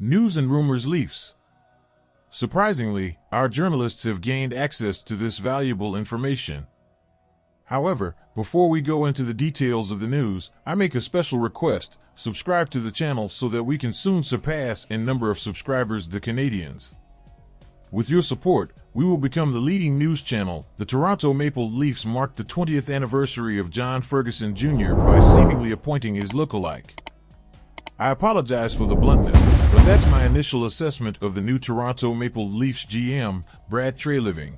News and rumors Leafs. Surprisingly, our journalists have gained access to this valuable information. However, before we go into the details of the news, I make a special request: subscribe to the channel so that we can soon surpass in number of subscribers the Canadians. With your support, we will become the leading news channel. The Toronto Maple Leafs marked the 20th anniversary of John Ferguson Jr. by seemingly appointing his lookalike. I apologize for the bluntness, but that's my initial assessment of the new Toronto Maple Leafs GM, Brad Treliving.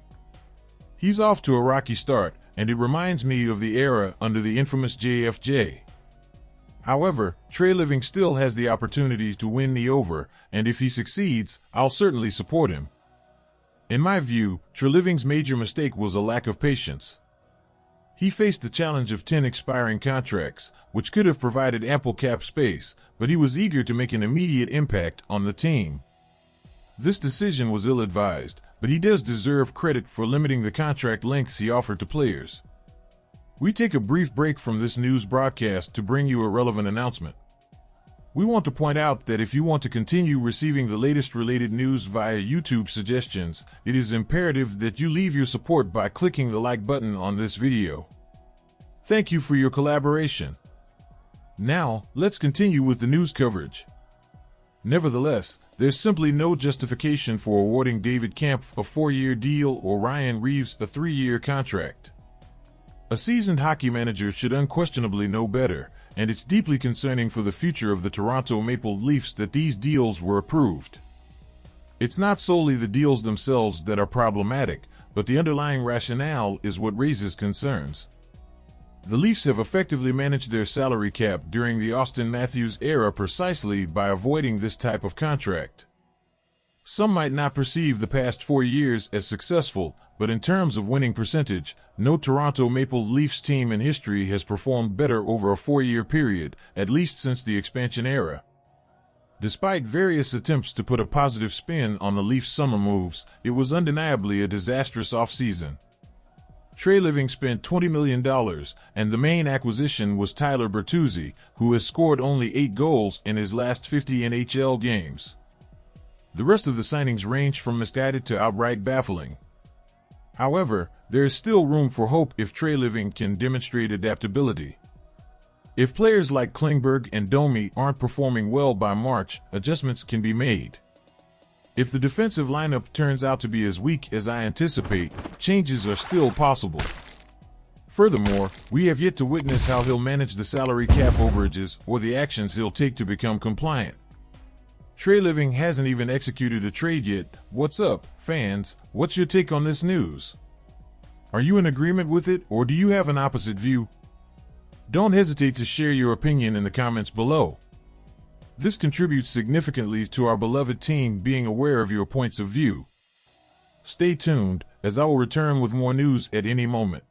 He's off to a rocky start, and it reminds me of the era under the infamous JFJ. However, Treliving still has the opportunity to win me over, and if he succeeds, I'll certainly support him. In my view, Treliving's major mistake was a lack of patience. He faced the challenge of 10 expiring contracts, which could have provided ample cap space, but he was eager to make an immediate impact on the team. This decision was ill-advised, but he does deserve credit for limiting the contract lengths he offered to players. We take a brief break from this news broadcast to bring you a relevant announcement. We want to point out that if you want to continue receiving the latest related news via YouTube suggestions, it is imperative that you leave your support by clicking the like button on this video. Thank you for your collaboration. Now, let's continue with the news coverage. Nevertheless, there's simply no justification for awarding David Kampf a 4-year deal or Ryan Reeves a 3-year contract. A seasoned hockey manager should unquestionably know better, and it's deeply concerning for the future of the Toronto Maple Leafs that these deals were approved. It's not solely the deals themselves that are problematic, but the underlying rationale is what raises concerns. The Leafs have effectively managed their salary cap during the Austin Matthews era precisely by avoiding this type of contract. Some might not perceive the past 4 years as successful, but in terms of winning percentage, no Toronto Maple Leafs team in history has performed better over a 4-year period, at least since the expansion era. Despite various attempts to put a positive spin on the Leafs' summer moves, it was undeniably a disastrous offseason. Treliving spent $20 million, and the main acquisition was Tyler Bertuzzi, who has scored only 8 goals in his last 50 NHL games. The rest of the signings range from misguided to outright baffling. However, there is still room for hope if Treliving can demonstrate adaptability. If players like Klingberg and Domi aren't performing well by March, adjustments can be made. If the defensive lineup turns out to be as weak as I anticipate, changes are still possible. Furthermore, we have yet to witness how he'll manage the salary cap overages or the actions he'll take to become compliant. Treliving hasn't even executed a trade yet. What's up, fans? What's your take on this news? Are you in agreement with it, or do you have an opposite view? Don't hesitate to share your opinion in the comments below. This contributes significantly to our beloved team being aware of your points of view. Stay tuned, as I will return with more news at any moment.